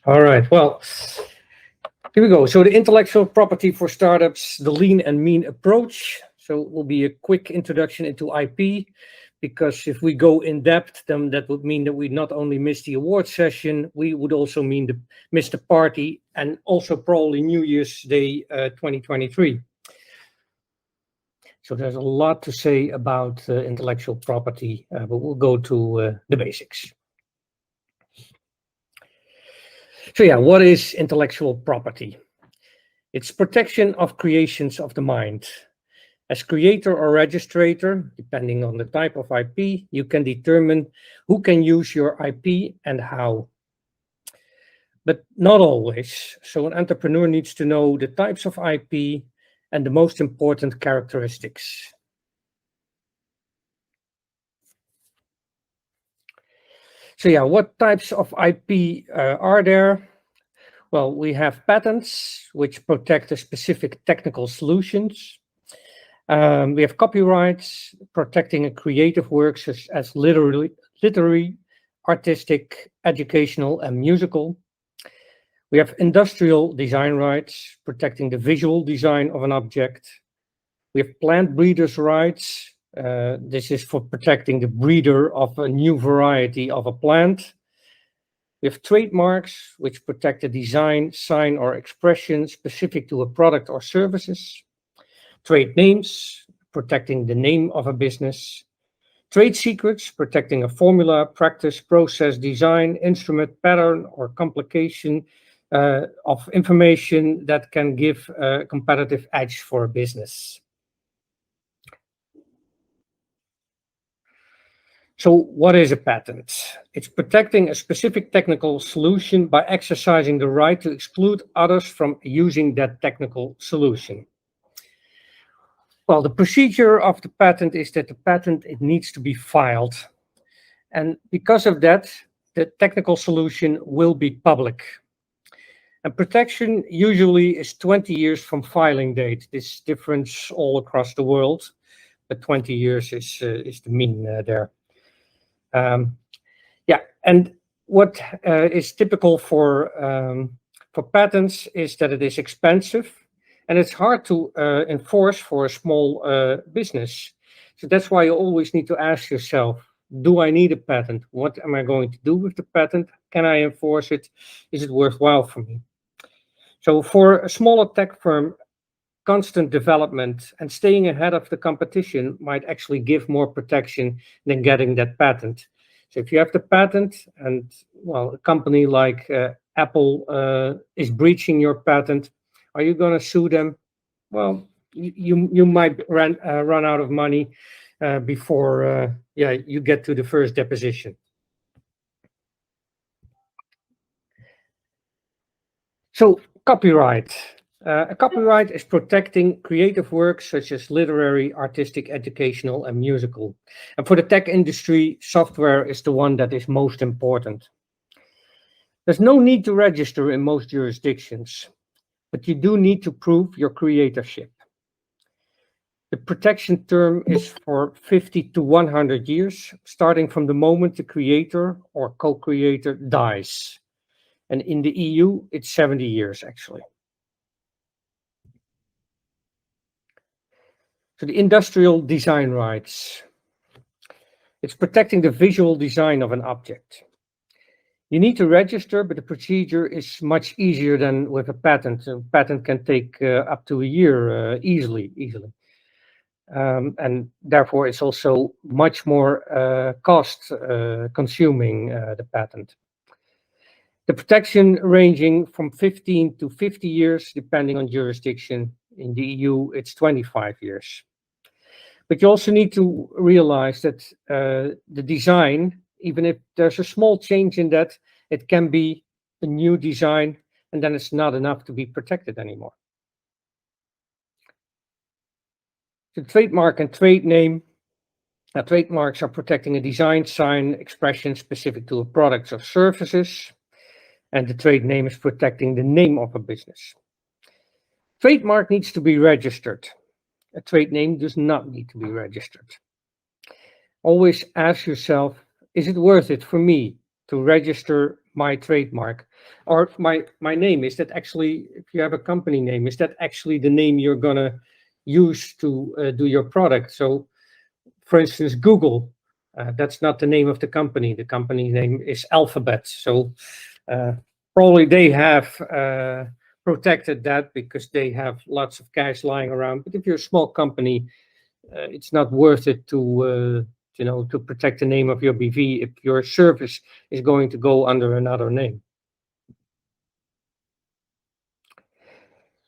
All right, well, here we go. So the intellectual property for startups, the lean and mean approach. So it will be a quick introduction into IP, because if we go in depth, then that would mean that we not only miss the award session, we would also miss the party and also probably New Year's Day 2023. So there's a lot to say about intellectual property, but we'll go to the basics. So yeah, what is intellectual property? It's protection of creations of the mind. As creator or registrator, depending on the type of IP, you can determine who can use your IP and how. But not always. So an entrepreneur needs to know the types of IP and the most important characteristics. So yeah, what types of IP are there? Well, we have patents, which protect a specific technical solutions. We have copyrights, protecting a creative work such as literary, artistic, educational, and musical. We have industrial design rights, protecting the visual design of an object. We have plant breeders' rights. This is for protecting the breeder of a new variety of a plant. We have trademarks, which protect the design, sign, or expression specific to a product or services. Trade names, protecting the name of a business. Trade secrets, protecting a formula, practice, process, design, instrument, pattern, or complication of information that can give a competitive edge for a business. So what is a patent? It's protecting a specific technical solution by exercising the right to exclude others from using that technical solution. Well, the procedure of the patent is that the patent, it needs to be filed. And because of that, the technical solution will be public. And protection usually is 20 years from filing date. This differs all across the world, but 20 years is the mean there. Yeah, and what is typical for patents is that it is expensive and it's hard to enforce for a small business. So that's why you always need to ask yourself, do I need a patent? What am I going to do with the patent? Can I enforce it? Is it worthwhile for me? So for a smaller tech firm, constant development and staying ahead of the competition might actually give more protection than getting that patent. So if you have the patent and, well, a company like Apple is breaching your patent, are you going to sue them? Well, you might run out of money before you get to the first deposition. So copyright. A copyright is protecting creative works such as literary, artistic, educational, and musical. And for the tech industry, software is the one that is most important. There's no need to register in most jurisdictions, but you do need to prove your creatorship. The protection term is for 50 to 100 years, starting from the moment the creator or co-creator dies. And in the EU, it's 70 years, actually. So the industrial design rights. It's protecting the visual design of an object. You need to register, but the procedure is much easier than with a patent. A patent can take up to a year easily. And therefore, it's also much more cost consuming, the patent. The protection ranging from 15 to 50 years, depending on jurisdiction. In the EU, it's 25 years. But you also need to realize that the design, even if there's a small change in that, it can be a new design, and then it's not enough to be protected anymore. The trademark and trade name. Now, trademarks are protecting a design, sign, expression specific to a product or services, and the trade name is protecting the name of a business. Trademark needs to be registered. A trade name does not need to be registered. Always ask yourself, is it worth it for me to register my trademark or my name? Is that actually, if you have a company name, is that actually the name you're gonna use to do your product? So, for instance, Google, that's not the name of the company. The company name is Alphabet. So probably they have protected that because they have lots of cash lying around. But if you're a small company, it's not worth it to to protect the name of your BV if your service is going to go under another name.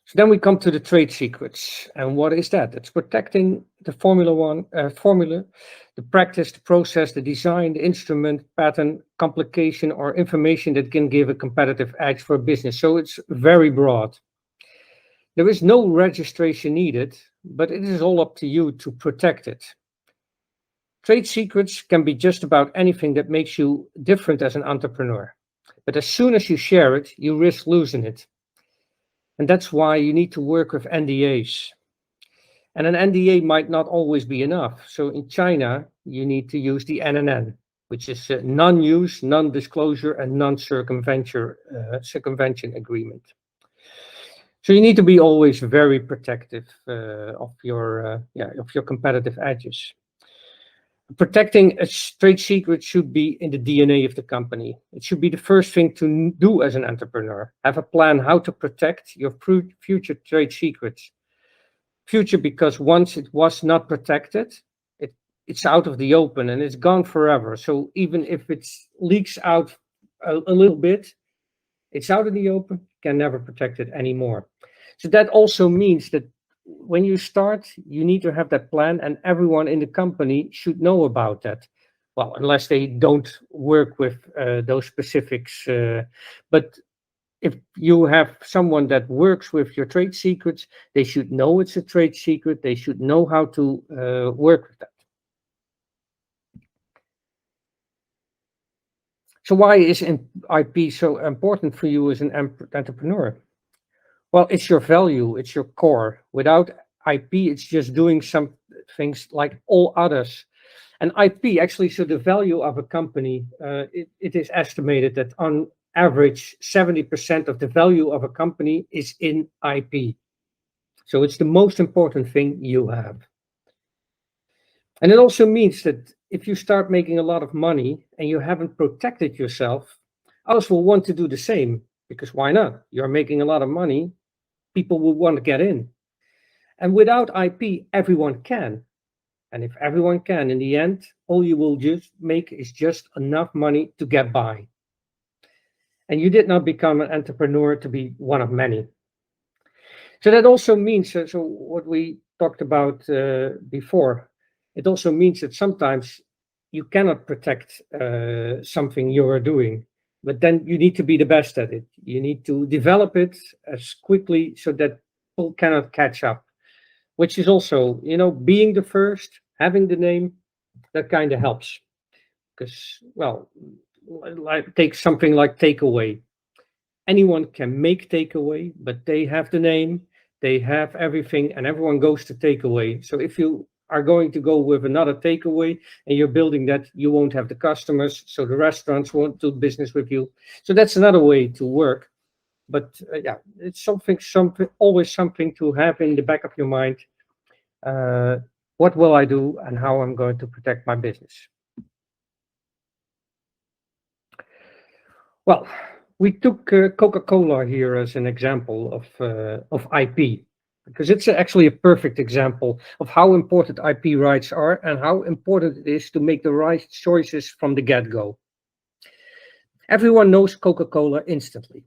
So then we come to the trade secrets. And what is that? It's protecting the formula, the practice, the process, the design, the instrument, pattern, complication, or information that can give a competitive edge for a business. So it's very broad. There is no registration needed, but it is all up to you to protect it. Trade secrets can be just about anything that makes you different as an entrepreneur. But as soon as you share it, you risk losing it. And that's why you need to work with NDAs. And an NDA might not always be enough. So in China, you need to use the NNN, which is a non-use, non-disclosure, and non-circumvention agreement. So you need to be always very protective of your competitive edges. Protecting a trade secret should be in the DNA of the company. It should be the first thing to do as an entrepreneur. Have a plan how to protect your future trade secrets. Future, because once it was not protected, it's out of the open and it's gone forever. So even if it leaks out a little bit, it's out of the open, can never protect it anymore. So that also means that when you start, you need to have that plan, and everyone in the company should know about that. Well, unless they don't work with those specifics. But if you have someone that works with your trade secrets, they should know it's a trade secret. They should know how to work with that. So why is IP so important for you as an entrepreneur? Well, it's your value, it's your core. Without IP, it's just doing some things like all others. And IP, actually, so the value of a company, it is estimated that on average, 70% of the value of a company is in IP. So it's the most important thing you have. And it also means that if you start making a lot of money and you haven't protected yourself, others will want to do the same, because why not? You're making a lot of money, people will want to get in. And without IP, everyone can. And if everyone can, in the end, all you will just make is just enough money to get by. And you did not become an entrepreneur to be one of many. So that also means, so what we talked about before, it also means that sometimes you cannot protect something you are doing, but then you need to be the best at it. You need to develop it as quickly so that people cannot catch up, which is also, being the first, having the name, that kind of helps. Because, well, take something like takeaway. Anyone can make takeaway, but they have the name, they have everything, and everyone goes to takeaway. So if you are going to go with another takeaway and you're building that, you won't have the customers, so the restaurants won't do business with you. So that's another way to work. But it's always something to have in the back of your mind. What will I do and how I'm going to protect my business? Well, we took Coca-Cola here as an example of IP, because it's actually a perfect example of how important IP rights are and how important it is to make the right choices from the get-go. Everyone knows Coca-Cola instantly.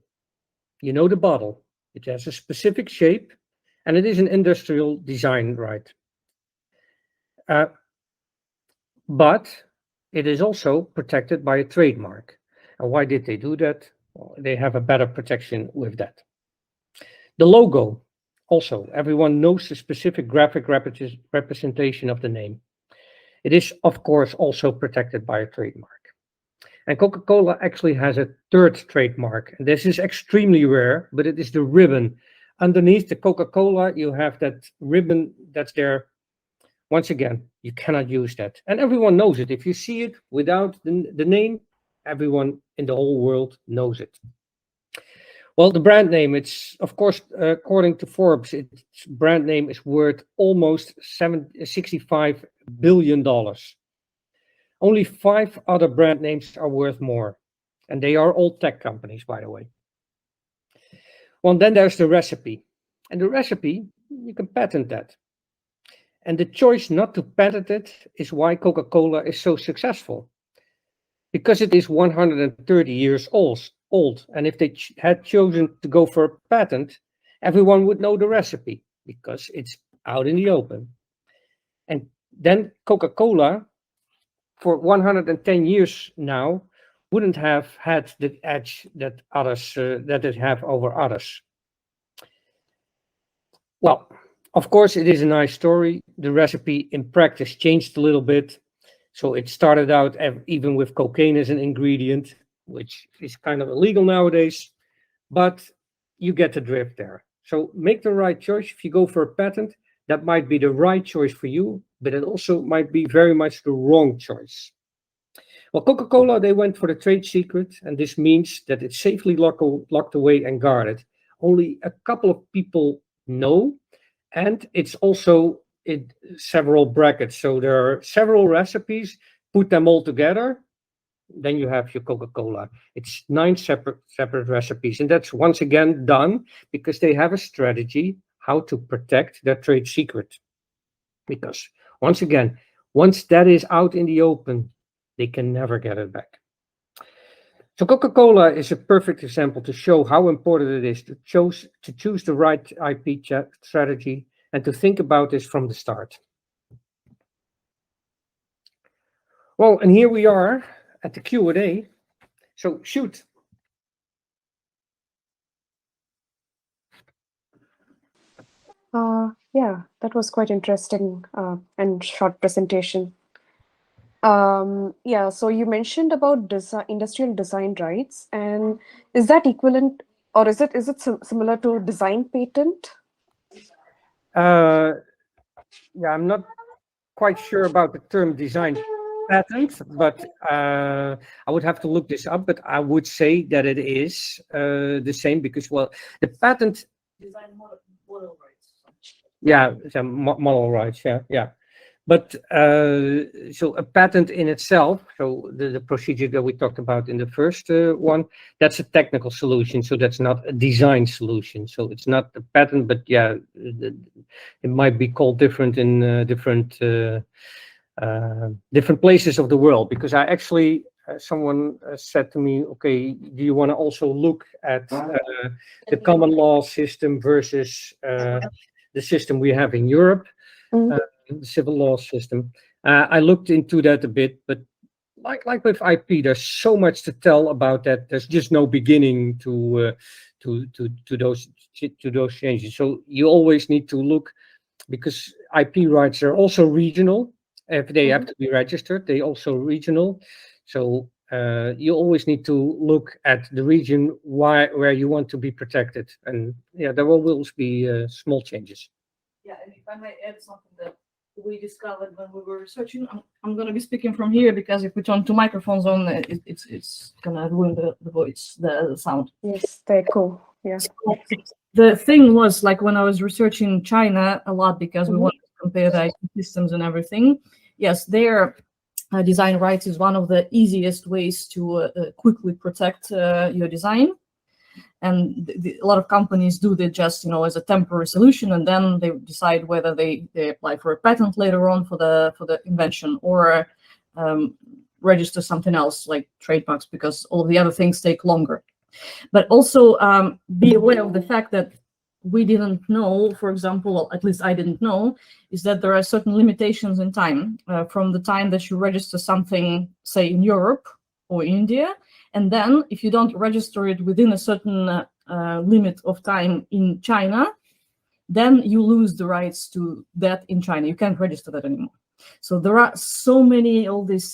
You know the bottle. It has a specific shape, and it is an industrial design right. But it is also protected by a trademark. And why did they do that? Well, they have a better protection with that. The logo, also, everyone knows the specific graphic representation of the name. It is, of course, also protected by a trademark. And Coca-Cola actually has a third trademark. And this is extremely rare, but it is the ribbon. Underneath the Coca-Cola, you have that ribbon that's there. Once again, you cannot use that. And everyone knows it. If you see it without the name, everyone in the whole world knows it. Well, the brand name, it's, of course, according to Forbes, its brand name is worth almost $65 billion. Only 5 other brand names are worth more. And they are all tech companies, by the way. Well, then there's the recipe. And the recipe, you can patent that. And the choice not to patent it is why Coca-Cola is so successful. Because it is 130 years old. And if they had chosen to go for a patent, everyone would know the recipe because it's out in the open. And then Coca-Cola, for 110 years now, wouldn't have had the edge that others that it have over others. Well, of course, it is a nice story. The recipe in practice changed a little bit. So it started out even with cocaine as an ingredient, which is kind of illegal nowadays, but you get the drift there. So make the right choice. If you go for a patent, that might be the right choice for you, but it also might be very much the wrong choice. Well, Coca-Cola, they went for the trade secret, and this means that it's safely locked away and guarded. Only a couple of people know, and it's also in several brackets. So there are several recipes, put them all together, then you have your Coca-Cola. It's 9 separate recipes, and that's once again done because they have a strategy how to protect their trade secret. Because once again, once that is out in the open, they can never get it back. So Coca-Cola is a perfect example to show how important it is to choose the right IP strategy and to think about this from the start. Well, and here we are at the Q&A. So shoot. Yeah, that was quite interesting and short presentation. Yeah, so you mentioned about industrial design rights, and is that equivalent, or is it similar to design patent? Yeah, I'm not quite sure about the term design patent, but I would have to look this up. But I would say that it is the same because, well, the patent Design model rights. Yeah, model rights. Yeah. But so a patent in itself, so the procedure that we talked about in the first one, that's a technical solution. So that's not a design solution. So it's not a patent, but yeah, it might be called different in different places of the world. Because I actually, someone said to me, okay, do you want to also look at the common law system versus the system we have in Europe? The civil law system. I looked into that a bit, but like with IP, there's so much to tell about that. There's just no beginning to those changes. So you always need to look, because IP rights are also regional. If they have to be registered, they also regional. So you always need to look at the region where you want to be protected, and yeah, there will always be small changes. Yeah, and if I may add something that we discovered when we were researching, I'm going to be speaking from here because if we turn 2 microphones on, it's going to ruin the voice, the sound. Yes, very cool. Yeah. So the thing was, like, when I was researching China a lot because we wanted to compare the IT systems and everything. Yes, their design rights is one of the easiest ways to quickly protect your design. And a lot of companies do that just, as a temporary solution, and then they decide whether they apply for a patent later on for the invention or register something else like trademarks, because all of the other things take longer. But also be aware of the fact that we didn't know, for example, well, at least I didn't know, is that there are certain limitations in time from the time that you register something, say in Europe or India. And then if you don't register it within a certain limit of time in China, then you lose the rights to that in China. You can't register that anymore. So there are so many all these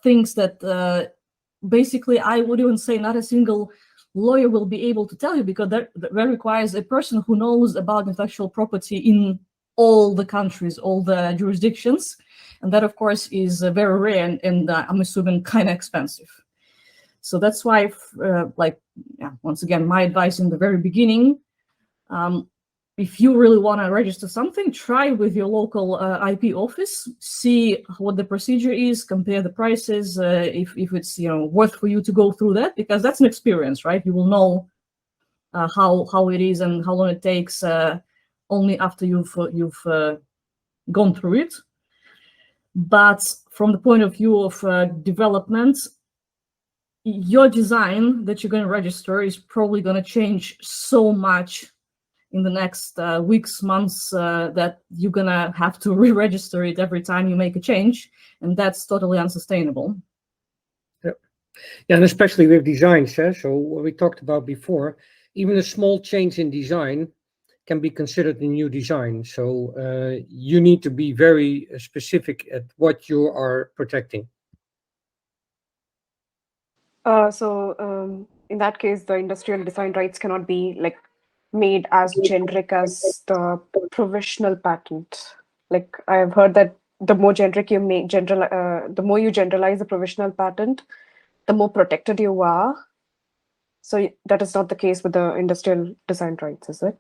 things that basically I would even say not a single lawyer will be able to tell you, because that requires a person who knows about intellectual property in all the countries, all the jurisdictions. And that, of course, is very rare and I'm assuming kind of expensive. So that's why, once again, my advice in the very beginning, if you really want to register something, try with your local IP office, see what the procedure is, compare the prices, if it's worth for you to go through that, because that's an experience, right? You will know how it is and how long it takes only after you've gone through it. But from the point of view of development, your design that you're going to register is probably going to change so much in the next weeks, months, that you're going to have to re-register it every time you make a change. And that's totally unsustainable. Yeah, and especially with designs. So what we talked about before, even a small change in design can be considered a new design. So you need to be very specific at what you are protecting. So in that case, the industrial design rights cannot be like made as generic as the provisional patent. Like I have heard that the more generic you make the more you generalize the provisional patent, the more protected you are. So that is not the case with the industrial design rights, is it?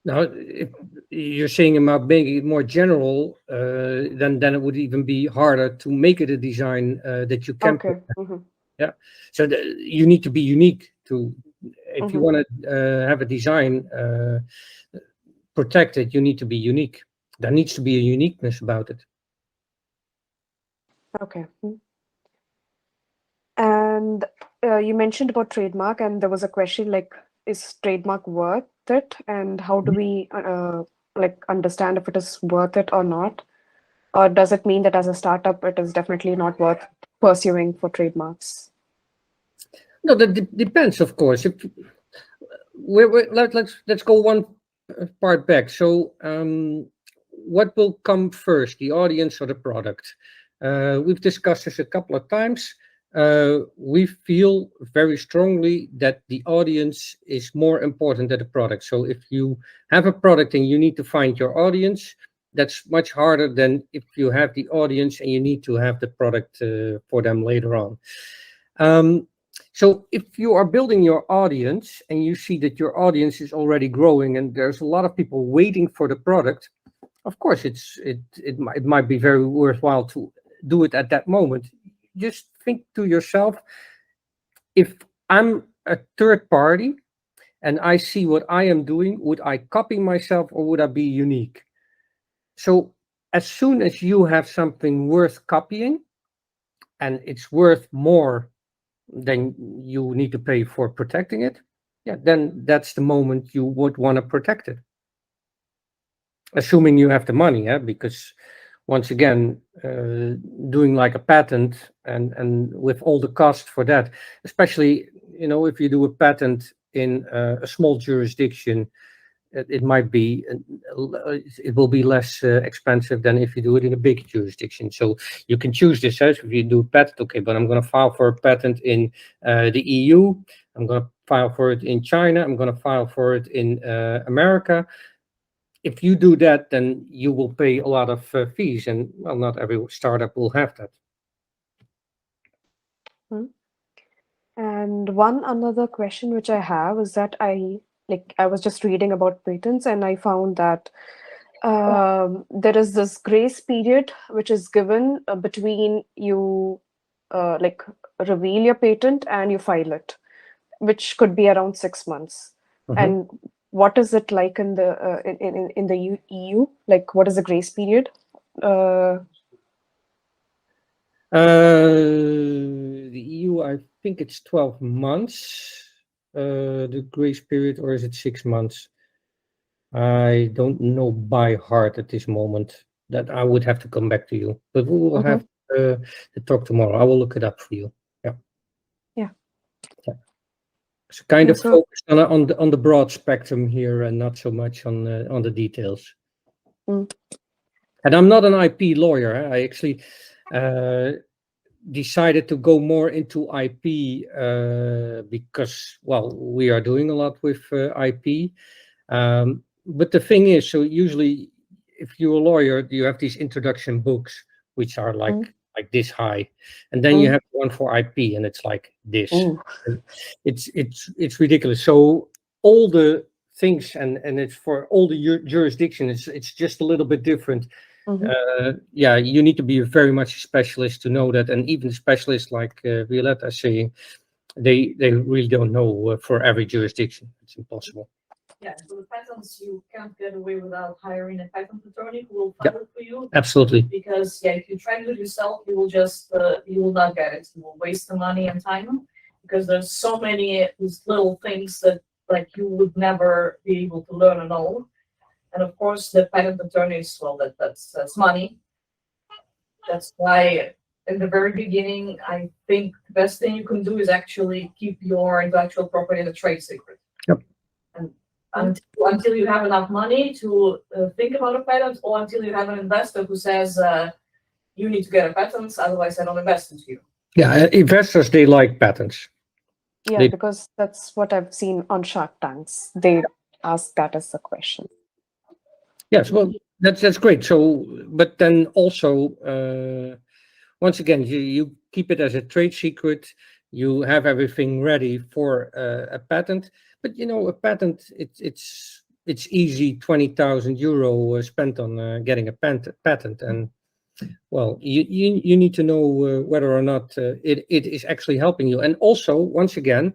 Now, if you're saying about making it more general, then it would even be harder to make it a design that you can. Okay. Mm-hmm. Yeah. So you need to be unique to. If you want to have a design protected, you need to be unique. There needs to be a uniqueness about it. Okay. And you mentioned about trademark, and there was a question like, is trademark worth it? And how do we understand if it is worth it or not? Or does it mean that as a startup, it is definitely not worth pursuing for trademarks? No, that depends, of course. If let's go one part back. So, what will come first, the audience or the product? We've discussed this a couple of times. We feel very strongly that the audience is more important than the product. So, if you have a product and you need to find your audience, that's much harder than if you have the audience and you need to have the product for them later on. So if you are building your audience and you see that your audience is already growing and there's a lot of people waiting for the product, of course it might be very worthwhile to do it at that moment. Just think to yourself, if I'm a third party and I see what I am doing, would I copy myself or would I be unique? So as soon as you have something worth copying and it's worth more then you need to pay for protecting it, then that's the moment you would want to protect it. Assuming you have the money, because once again, doing like a patent and with all the cost for that, especially, if you do a patent in a small jurisdiction, it will be less expensive than if you do it in a big jurisdiction. So you can choose this as if you do a patent, okay, but I'm going to file for a patent in the EU. I'm going to file for it in China. I'm going to file for it in America. If you do that, then you will pay a lot of fees, and well, not every startup will have that. And one another question which I have is that I was just reading about patents and I found that there is this grace period which is given between you reveal your patent and you file it, which could be around 6 months. And what is it like in the in the EU? Like, what is the grace period? The EU, I think it's 12 months. The grace period, or is it 6 months? I don't know by heart at this moment. That I would have to come back to you, but we will have to talk tomorrow. I will look it up for you. Yeah. So kind of focused on the broad spectrum here, and not so much on the details. And I'm not an IP lawyer. I actually decided to go more into IP because, well, we are doing a lot with IP. But the thing is, so usually if you're a lawyer, you have these introduction books which are like this high, and then you have one for IP, and it's like this. And it's ridiculous. So all the things, and it's for all the jurisdictions, it's just a little bit different. Yeah, you need to be very much a specialist to know that, and even specialists like Violetta is saying, they really don't know for every jurisdiction. It's impossible. Yeah, so the patents, you can't get away without hiring a patent attorney who will file it for you. Absolutely. Because if you try to do it yourself, you will just you will not get it. You will waste the money and time, because there's so many these little things that like you would never be able to learn and all. And of course, the patent attorneys, well, that's money. That's why in the very beginning, I think the best thing you can do is actually keep your intellectual property as a trade secret. Yep. And until you have enough money to think about a patent, or until you have an investor who says you need to get a patent, otherwise I don't invest into you. Yeah, investors, they like patents. Yeah, because that's what I've seen on Shark Tanks. They ask that as a question. Yes, well, that's great. So, but then also, once again, you keep it as a trade secret. You have everything ready for a patent. But a patent, it's easy. 20,000 euro spent on getting a patent, and well, you need to know whether or not it is actually helping you. And also, once again,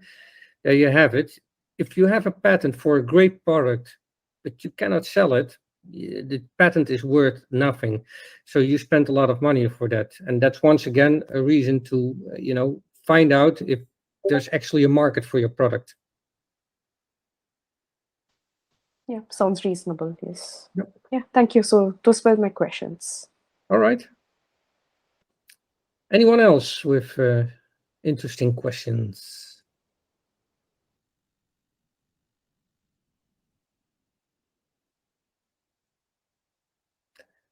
there you have it. If you have a patent for a great product, but you cannot sell it, the patent is worth nothing. So you spent a lot of money for that, and that's once again a reason to find out if there's actually a market for your product. Yeah, sounds reasonable. Yes. Yep. Yeah, thank you. So those were my questions. All right. Anyone else with interesting questions?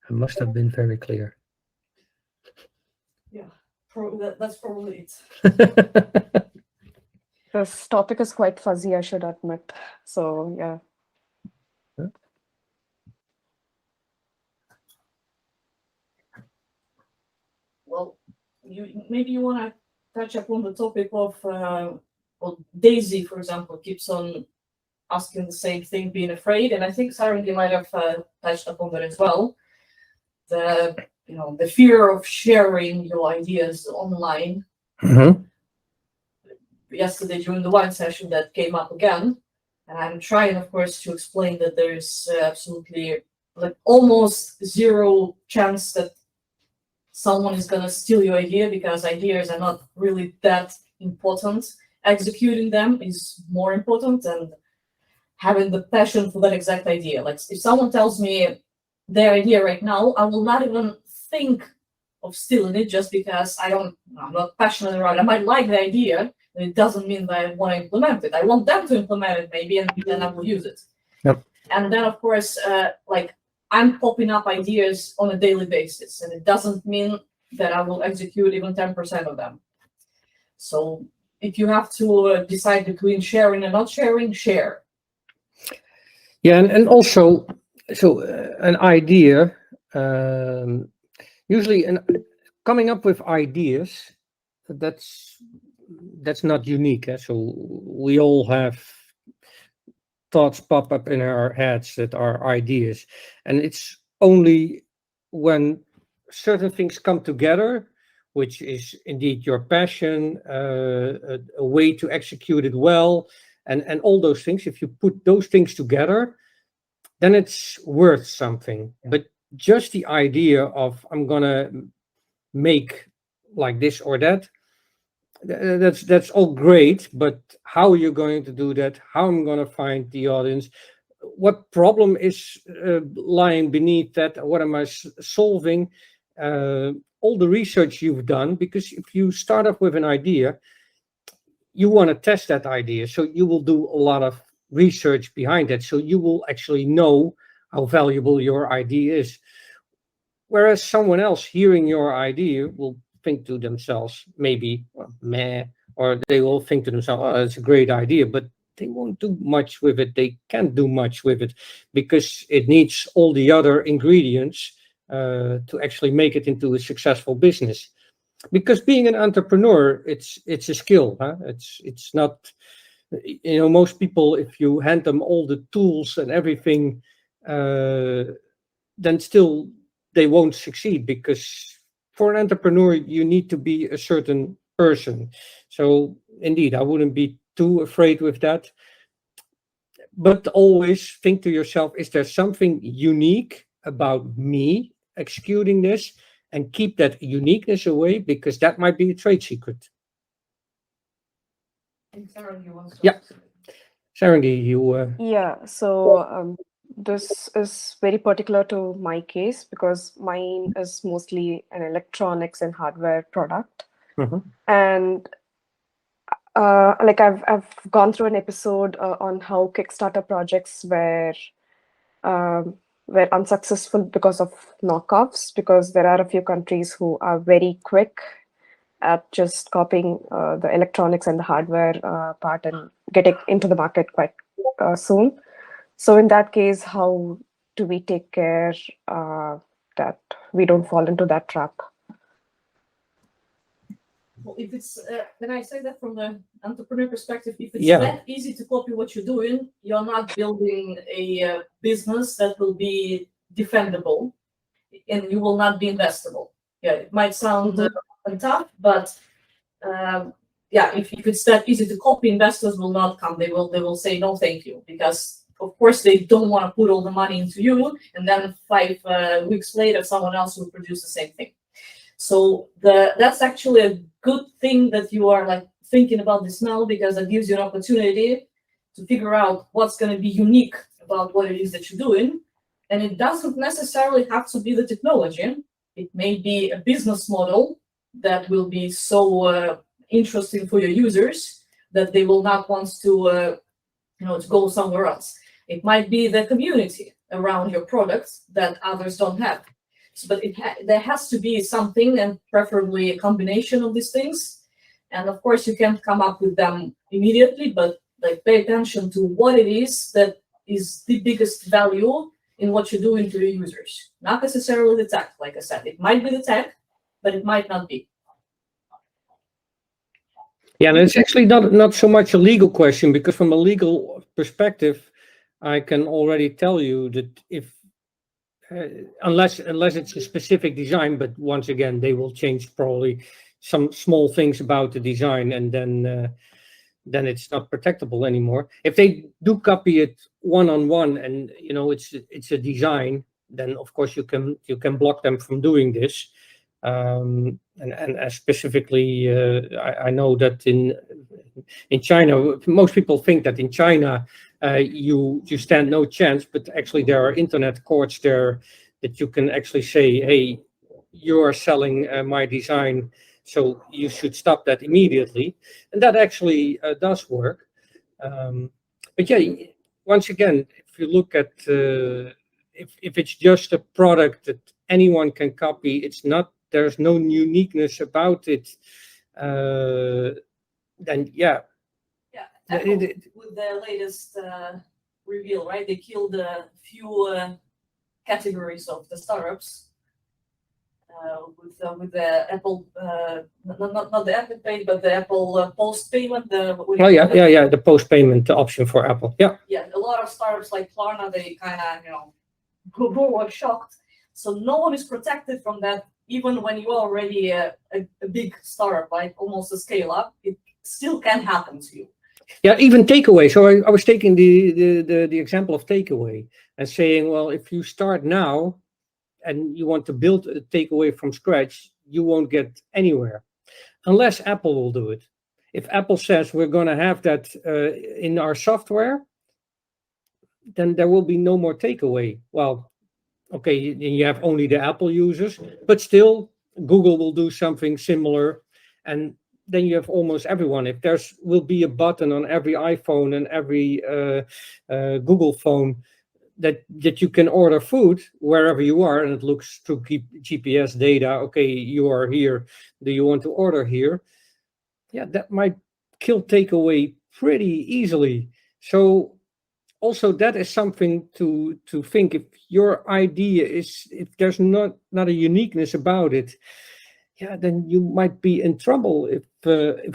I must have been very clear. Yeah, that's probably it. This topic is quite fuzzy, I should admit. So yeah. Well, maybe you want to touch upon the topic of Daisy, for example, keeps on asking the same thing, being afraid, and I think Sarangi might have touched upon that as well. The fear of sharing your ideas online. Yesterday during the wine session, that came up again, and I'm trying, of course, to explain that there's absolutely like almost zero chance that someone is going to steal your idea, because ideas are not really that important. Executing them is more important, and having the passion for that exact idea. Like if someone tells me their idea right now, I will not even think of stealing it, just because I'm not passionate about it. I might like the idea, but it doesn't mean that I want to implement it. I want them to implement it maybe, and then I will use it. Yep. And then of course, I'm popping up ideas on a daily basis, and it doesn't mean that I will execute even 10% of them. So if you have to decide between sharing and not sharing, share. Yeah, and also, so an idea, usually coming up with ideas, that's not unique. So we all have thoughts pop up in our heads that are ideas, and it's only when certain things come together, which is indeed your passion, a way to execute it well, and all those things. If you put those things together, then it's worth something. But just the idea of I'm gonna make like this or that, that's all great, but how are you going to do that? How am I going to find the audience? What problem is lying beneath that? What am I solving? All the research you've done, because if you start off with an idea, you want to test that idea, so you will do a lot of research behind it, so you will actually know how valuable your idea is. Whereas someone else hearing your idea will think to themselves, maybe, well, meh, or they will think to themselves, oh, it's a great idea, but they won't do much with it. They can't do much with it because it needs all the other ingredients to actually make it into a successful business. Because being an entrepreneur, it's a skill. Huh? It's not, most people, if you hand them all the tools and everything, then still they won't succeed, because for an entrepreneur you need to be a certain person. So indeed, I wouldn't be too afraid with that, but always think to yourself, is there something unique about me executing this, and keep that uniqueness away, because that might be a trade secret. Yeah. Sarangi, you Yeah, so this is very particular to my case because mine is mostly an electronics and hardware product. Mhm. And like I've gone through an episode on how Kickstarter projects were unsuccessful because of knockoffs, because there are a few countries who are very quick at just copying the electronics and the hardware part and getting into the market quite soon. So in that case, how do we take care that we don't fall into that trap? Well, if it's, when I say that from the entrepreneur perspective, if it's Yeah. that easy to copy what you're doing, you're not building a business that will be defendable, and you will not be investable. Yeah, it might sound tough, but yeah, if it's that easy to copy, investors will not come. They will say no, thank you, because of course they don't want to put all the money into you, and then 5 weeks later someone else will produce the same thing. So that's actually a good thing that you are like thinking about this now, because it gives you an opportunity to figure out what's going to be unique about what it is that you're doing. And it doesn't necessarily have to be the technology. It may be a business model that will be so interesting for your users that they will not want to to go somewhere else. It might be the community around your products that others don't have. But there has to be something, and preferably a combination of these things. And of course, you can't come up with them immediately, but like pay attention to what it is that is the biggest value in what you're doing to your users. Not necessarily the tech, like I said. It might be the tech, but it might not be. Yeah, and it's actually not so much a legal question, because from a legal perspective, I can already tell you that if unless it's a specific design, but once again they will change probably some small things about the design, and then it's not protectable anymore. If they do copy it one-on-one, and it's a design, then of course you can block them from doing this. And specifically, I know that in China, most people think that in China you stand no chance, but actually there are internet courts there that you can actually say, hey, you are selling my design, so you should stop that immediately, and that actually does work. But yeah, once again, if you look at if it's just a product that anyone can copy, there's no uniqueness about it, then yeah. Yeah, Apple, with the latest reveal, right? They killed a few categories of the startups with the Apple, not the Apple Pay, but the Apple post payment. The post payment option for Apple. Yeah. Yeah, a lot of startups like Klarna, they kind of were shocked. So no one is protected from that, even when you're already a big startup, like almost a scale up. It still can happen to you. Yeah, even takeaway. So I was taking the example of takeaway and saying, well, if you start now and you want to build a takeaway from scratch, you won't get anywhere unless Apple will do it. If Apple says we're going to have that in our software, then there will be no more takeaway. Well, okay, you have only the Apple users, but still Google will do something similar, and then you have almost everyone. If will be a button on every iPhone and every Google phone that you can order food wherever you are, and it looks through GPS data, okay, you are here, do you want to order here? Yeah, that might kill takeaway pretty easily. So also that is something to think. If your idea is, if there's not a uniqueness about it, yeah, then you might be in trouble if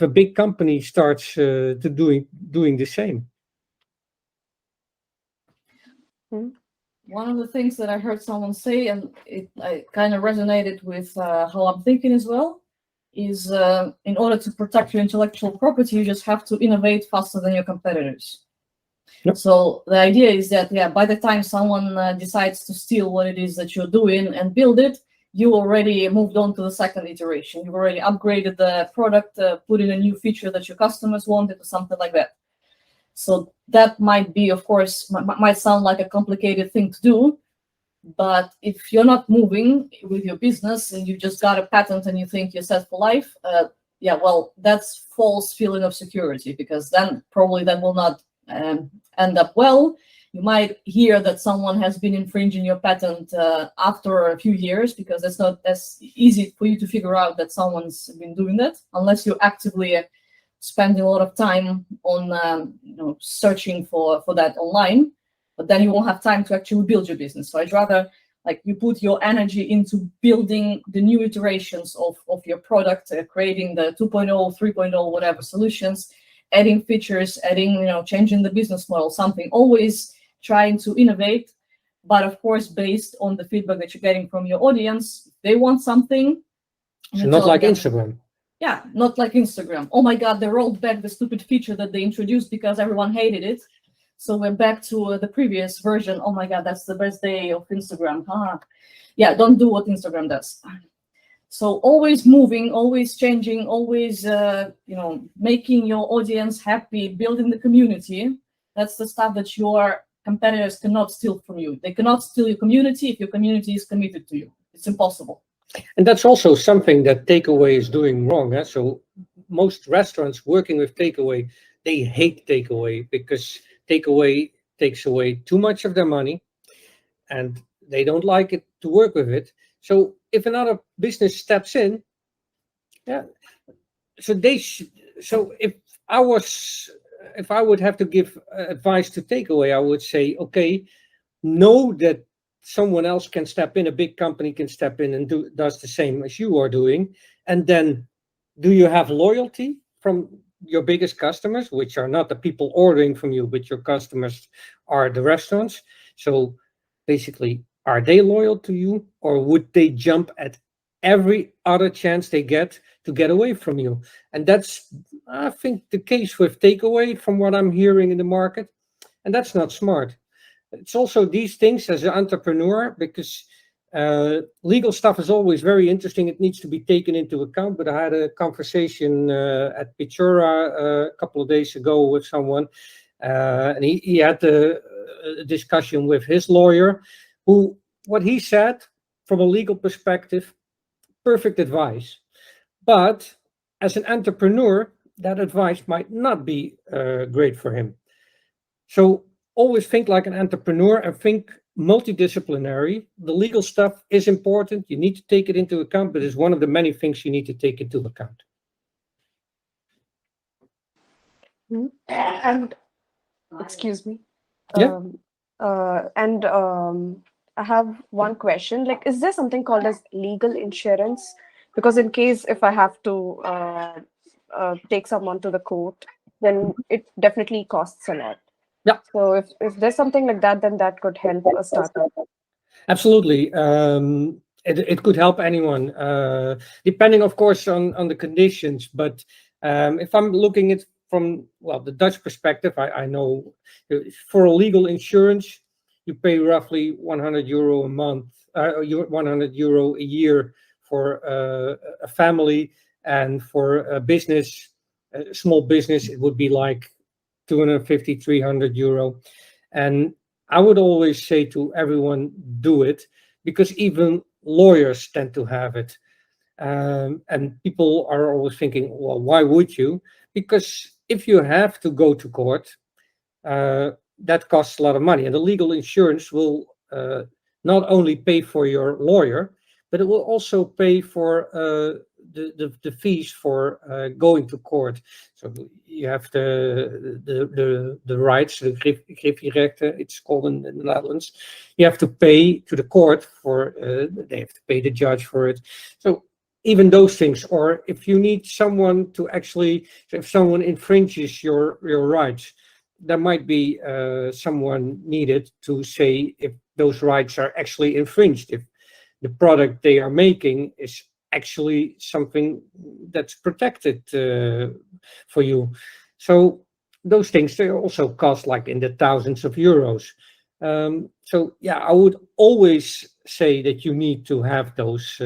a big company starts to doing the same. One of the things that I heard someone say, and I kind of resonated with how I'm thinking as well, is in order to protect your intellectual property, you just have to innovate faster than your competitors. Yep. So the idea is that, yeah, by the time someone decides to steal what it is that you're doing and build it, you already moved on to the second iteration. You've already upgraded the product, put in a new feature that your customers wanted or something like that. So that might be, of course, might sound like a complicated thing to do, but if you're not moving with your business and you just got a patent and you think you're set for life, yeah, well, that's false feeling of security, because then probably that will not end up well. You might hear that someone has been infringing your patent after a few years, because it's not as easy for you to figure out that someone's been doing that, unless you're actively spending a lot of time on searching for that online. But then you won't have time to actually build your business. So I'd rather like you put your energy into building the new iterations of your product, creating the 2.0, 3.0, whatever solutions, adding features, adding, changing the business model, something, always trying to innovate, but of course, based on the feedback that you're getting from your audience. They want something. So not like Instagram. Yeah, not like Instagram. Oh my God, they rolled back the stupid feature that they introduced because everyone hated it. So we're back to the previous version. Oh my God, that's the best day of Instagram. Yeah, don't do what Instagram does. So always moving, always changing, always making your audience happy, building the community. That's the stuff that your competitors cannot steal from you. They cannot steal your community if your community is committed to you. It's impossible. And that's also something that takeaway is doing wrong. So most restaurants working with takeaway, they hate takeaway because takeaway takes away too much of their money and they don't like it to work with it. So if another business steps in, yeah, so if I would have to give advice to takeaway, I would say, okay, know that someone else can step in, a big company can step in and does the same as you are doing. And then do you have loyalty from your biggest customers, which are not the people ordering from you, but your customers are the restaurants? So basically, are they loyal to you, or would they jump at every other chance they get to get away from you? And that's, I think, the case with takeaway from what I'm hearing in the market. And that's not smart. It's also these things as an entrepreneur, because legal stuff is always very interesting. It needs to be taken into account. But I had a conversation at Pichura a couple of days ago with someone, and he had a discussion with his lawyer, who, what he said from a legal perspective, perfect advice. But as an entrepreneur, that advice might not be great for him. So always think like an entrepreneur and think multidisciplinary. The legal stuff is important. You need to take it into account, but it's one of the many things you need to take into account. And excuse me. Yeah. I have one question. Like, is there something called as legal insurance? Because in case if I have to take someone to the court, then it definitely costs a lot. Yeah. So if there's something like that, then that could help a startup. Absolutely. It could help anyone, depending, of course, on the conditions. But if I'm looking at from, well, the Dutch perspective, I know for a legal insurance, you pay roughly €100 a month, €100 a year for a family, and for a business, a small business, it would be like €250, €300. And I would always say to everyone, do it, because even lawyers tend to have it. And people are always thinking, well, why would you? Because if you have to go to court, that costs a lot of money. And the legal insurance will not only pay for your lawyer, but it will also pay for the fees for going to court. So you have the rights, the griffierechten, it's called in the Netherlands. You have to pay to the court for, they have to pay the judge for it. So even those things, or if you need someone to actually, if someone infringes your rights, there might be someone needed to say if those rights are actually infringed, if the product they are making is actually something that's protected for you. So those things, they also cost like in the thousands of euros. So yeah, I would always say that you need to have those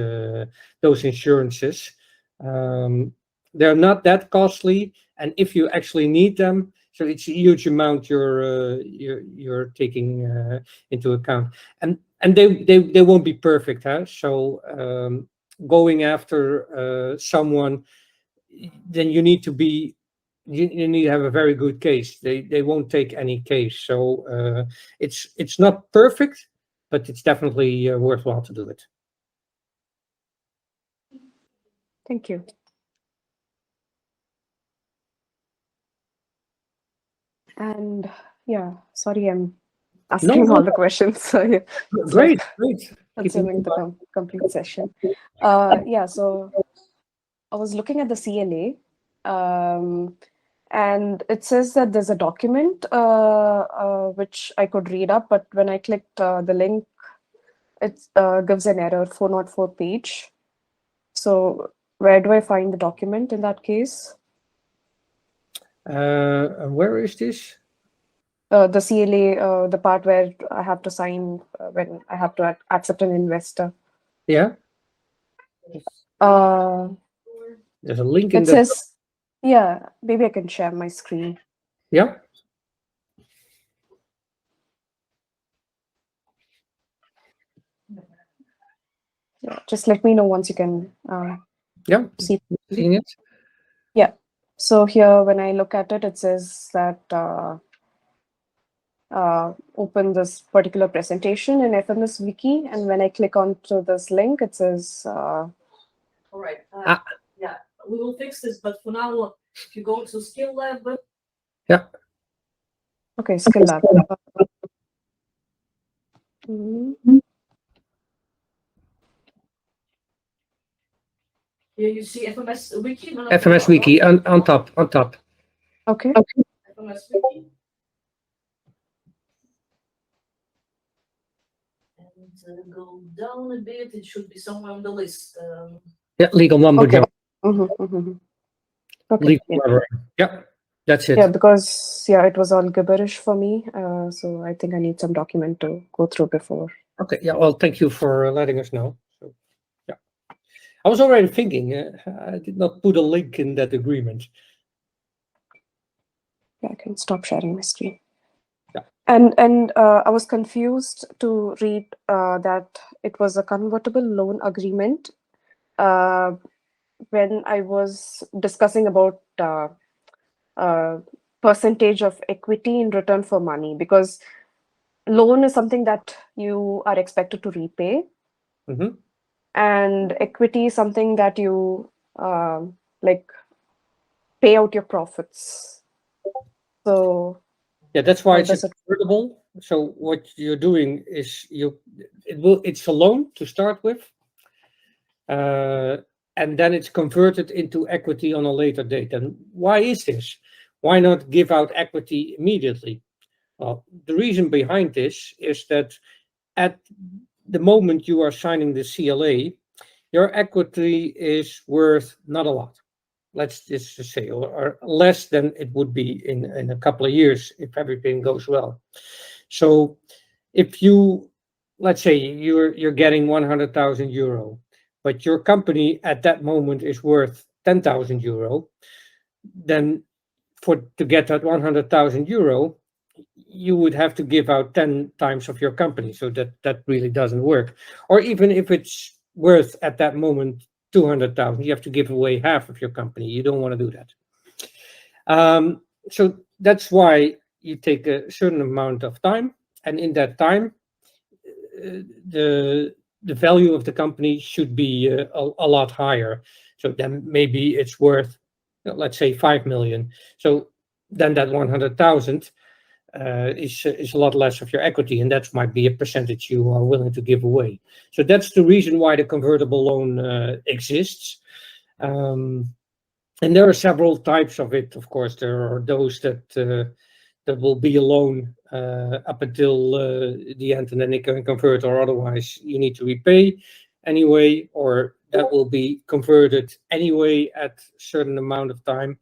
insurances. They're not that costly, and if you actually need them, so it's a huge amount you're taking into account, and they won't be perfect, huh? So going after someone, then you need to be you need to have a very good case. They won't take any case. So it's not perfect, but it's definitely worthwhile to do it. Thank you. And yeah, sorry, I'm asking all the questions. So yeah, it's Great. consuming the complete session. Yeah, so I was looking at the CLA, and it says that there's a document which I could read up, but when I clicked the link, it gives an error, 404 page. So where do I find the document in that case? Where is this? The CLA, the part where I have to sign when I have to accept an investor. Yeah. There's a link in it says, yeah, maybe I can share my screen. Yeah. Yeah, just let me know once you can Yeah. see. Seeing it? Yeah. So here, when I look at it, it says that open this particular presentation in FMS Wiki, and when I click onto this link, it says. All right. Yeah, we will fix this, but for now, if you go to Skill Lab. Yeah. Okay, Skill Lab. Here you see FMS Wiki. FMS Wiki on top. Okay. FMS Wiki. And go down a bit. It should be somewhere on the list. Yeah, legal mumbo jumbo. Okay. Legal library. Yeah, that's it. Yeah, because it was all gibberish for me. So I think I need some document to go through before. Okay. Yeah. Well, thank you for letting us know. So, yeah, I was already thinking. I did not put a link in that agreement. Yeah, I can stop sharing my screen. Yeah. And I was confused to read that it was a convertible loan agreement when I was discussing about percentage of equity in return for money, because loan is something that you are expected to repay, and equity is something that you pay out your profits. So yeah, that's why it's convertible. So what you're doing is it's a loan to start with, and then it's converted into equity on a later date. And why is this? Why not give out equity immediately? Well, the reason behind this is that at the moment you are signing the CLA, your equity is worth not a lot. Let's just say, or less than it would be in a couple of years if everything goes well. So if let's say you're getting 100,000 euro, but your company at that moment is worth 10,000 euro, then to get that 100,000 euro, you would have to give out 10 times of your company. So that really doesn't work. Or even if it's worth at that moment 200,000, you have to give away half of your company. You don't want to do that. So that's why you take a certain amount of time, and in that time, the value of the company should be a lot higher. So then maybe it's worth, let's say 5 million. So then that 100,000 is a lot less of your equity, and that might be a percentage you are willing to give away. So that's the reason why the convertible loan exists. And there are several types of it. Of course, there are those that will be a loan up until the end, and then they can convert, or otherwise you need to repay anyway, or that will be converted anyway at a certain amount of time.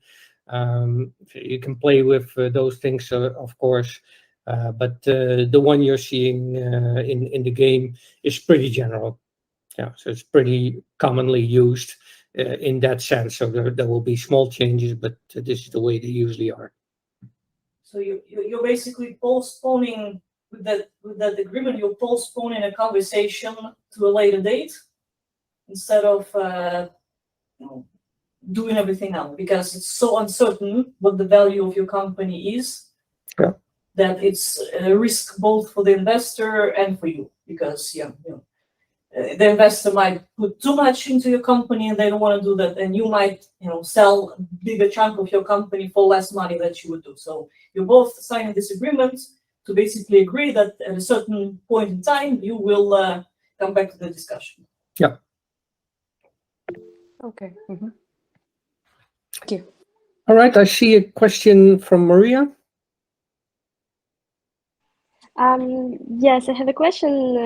You can play with those things, of course, but the one you're seeing in the game is pretty general. Yeah, so it's pretty commonly used in that sense. So there will be small changes, but this is the way they usually are. So you're basically postponing with that agreement. You're postponing a conversation to a later date instead of doing everything now, because it's so uncertain what the value of your company is. Yeah. That it's a risk both for the investor and for you, because the investor might put too much into your company and they don't want to do that, and you might sell a bigger chunk of your company for less money that you would do. So you're both signing this agreement to basically agree that at a certain point in time you will come back to the discussion. Yeah. Okay. Thank you. All right, I see a question from Maria. Yes, I have a question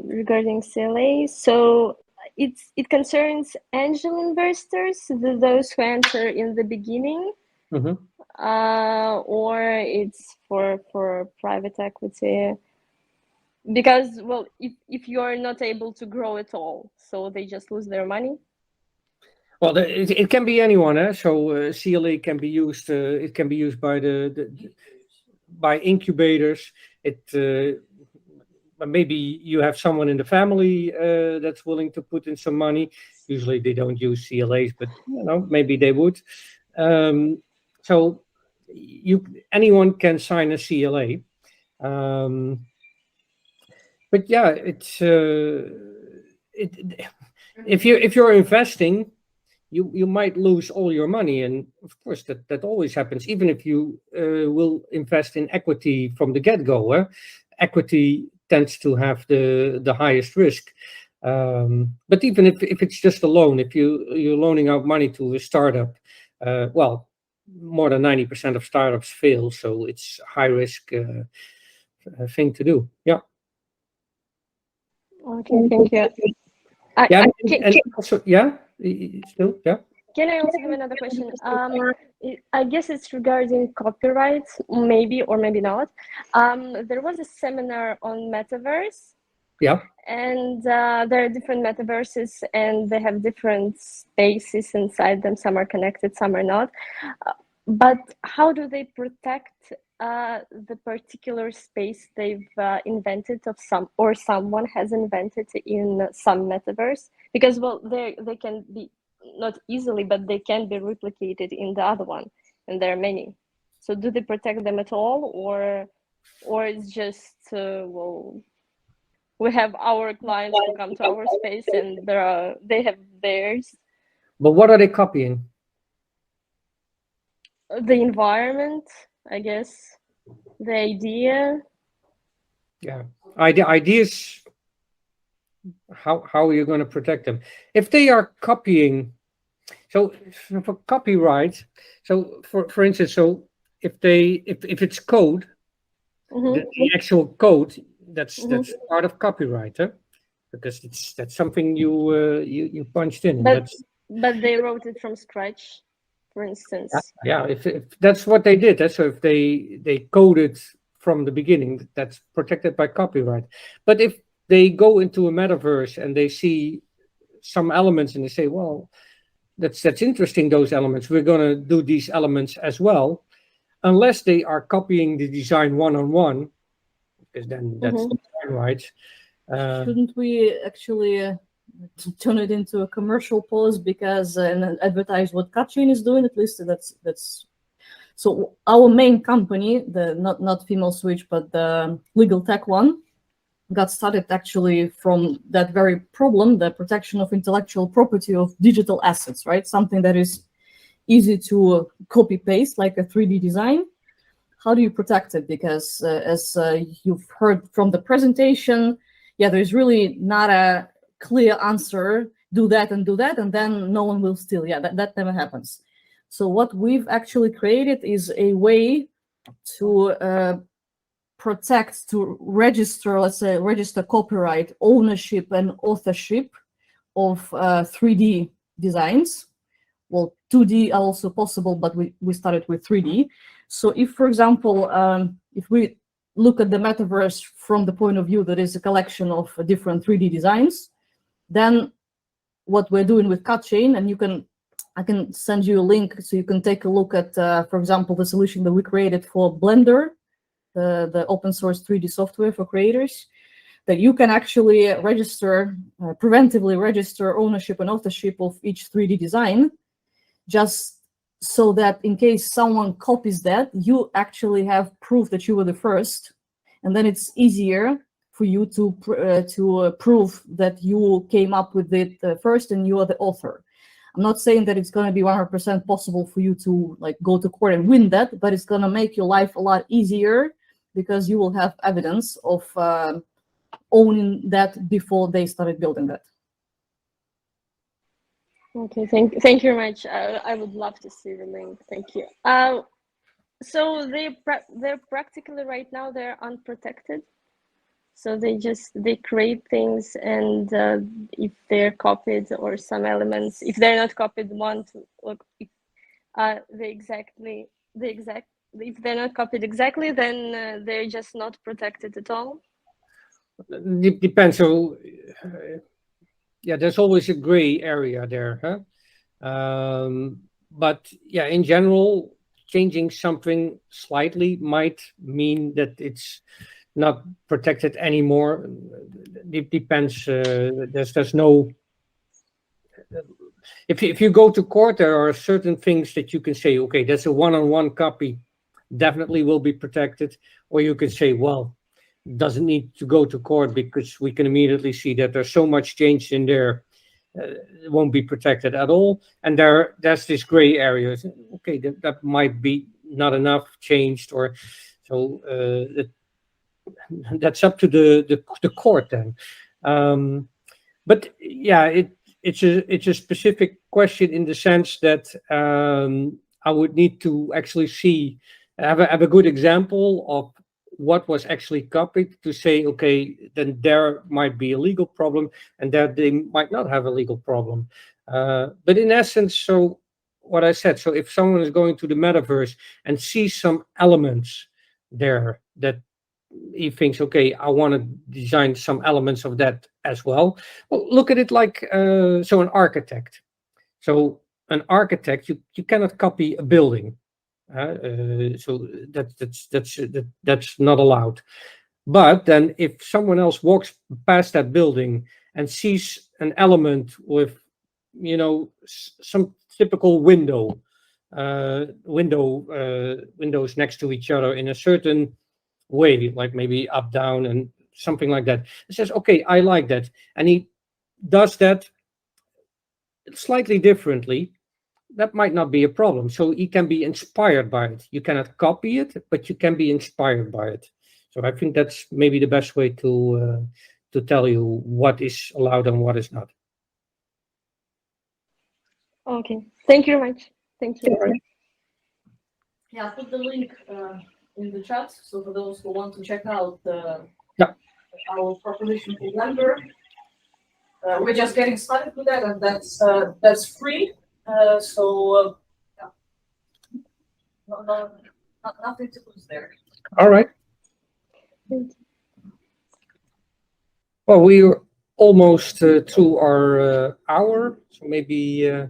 regarding CLA. So it concerns angel investors, those who enter in the beginning, or it's for private equity. Because, well, if you're not able to grow at all, so they just lose their money. Well, it can be anyone. So CLA can be used. It can be used by by incubators. Maybe you have someone in the family that's willing to put in some money. Usually they don't use CLAs, but maybe they would. So anyone can sign a CLA. But yeah, it's if you're investing, you might lose all your money, and of course that always happens. Even if you will invest in equity from the get-go, equity tends to have the highest risk. But even if it's just a loan, if you're loaning out money to a startup, well, more than 90% of startups fail, so it's a high risk thing to do. Yeah. Okay, thank you. Can I also have another question? I guess it's regarding copyright, maybe or maybe not. There was a seminar on metaverse. Yeah. And there are different metaverses, and they have different spaces inside them. Some are connected, some are not. But how do they protect the particular space they've invented or someone has invented in some metaverse? Because, well, they can be, not easily, but they can be replicated in the other one, and there are many. So do they protect them at all, or it's just well, we have our clients who come to our space and they have theirs? But what are they copying? The environment, I guess, the idea. Yeah, ideas. How are you going to protect them if they are copying? So for copyright, so for instance, so if it's code, the actual code, that's part of copyright, because that's something you punched in. But they wrote it from scratch, for instance. Yeah, if that's what they did, so if they coded from the beginning, that's protected by copyright. But if they go into a metaverse and they see some elements and they say, well, that's interesting, those elements, we're going to do these elements as well, unless they are copying the design one-on-one, because then that's the design rights. Shouldn't we actually turn it into a commercial pause and advertise what Katrin is doing? At least that's so our main company, the not Female Switch, but the legal tech one, got started actually from that very problem, the protection of intellectual property of digital assets, right? Something that is easy to copy paste, like a 3D design. How do you protect it? Because as you've heard from the presentation, yeah, there's really not a clear answer, do that, and then no one will steal. Yeah, that never happens. So what we've actually created is a way to protect, to register, let's say, register copyright, ownership, and authorship of 3D designs. Well, 2D are also possible, but we started with 3D. So if, for example, if we look at the metaverse from the point of view that is a collection of different 3D designs, then what we're doing with CutChain, and I can send you a link so you can take a look at, for example, the solution that we created for Blender, the open source 3D software for creators, that you can actually register, preventively register ownership and authorship of each 3D design, just so that in case someone copies that, you actually have proof that you were the first, and then it's easier for you to prove that you came up with it first and you are the author. I'm not saying that it's going to be 100% possible for you to like go to court and win that, but it's going to make your life a lot easier because you will have evidence of owning that before they started building that. Okay, thank you very much. I would love to see the link. Thank you. So they're practically right now they're unprotected. So they create things, and if they're copied or some elements, if they're not copied, if they're not copied exactly, then they're just not protected at all. Depends. So yeah, there's always a gray area there, huh? But yeah, in general, changing something slightly might mean that it's not protected anymore. It depends. There's no. If you go to court, there are certain things that you can say, okay, that's a one-on-one copy, definitely will be protected, or you can say, well, doesn't need to go to court because we can immediately see that there's so much change in there, it won't be protected at all. And there's this gray area. Okay, that might be not enough changed, or so that's up to the court then. But yeah, it's a specific question in the sense that I would need to actually have a good example of what was actually copied to say, okay, then there might be a legal problem and that they might not have a legal problem. But in essence, so what I said, so if someone is going to the metaverse and sees some elements there that he thinks, okay, I want to design some elements of that as well. Well, look at it like, so an architect. So an architect, you cannot copy a building. So that's not allowed. But then if someone else walks past that building and sees an element with, some typical windows next to each other in a certain way, like maybe up, down, and something like that, it says, okay, I like that. And he does that slightly differently, that might not be a problem. So he can be inspired by it. You cannot copy it, but you can be inspired by it. So I think that's maybe the best way to tell you what is allowed and what is not. Okay, thank you very much. Thank you. Yeah, I'll put the link in the chat. So for those who want to check out our proposition for Blender, we're just getting started with that, and that's free. So nothing to lose there. All right. Well, we're almost through our hour, so maybe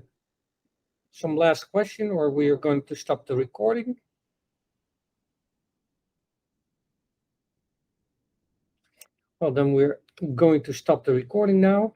some last question, or we are going to stop the recording. Well, then we're going to stop the recording now.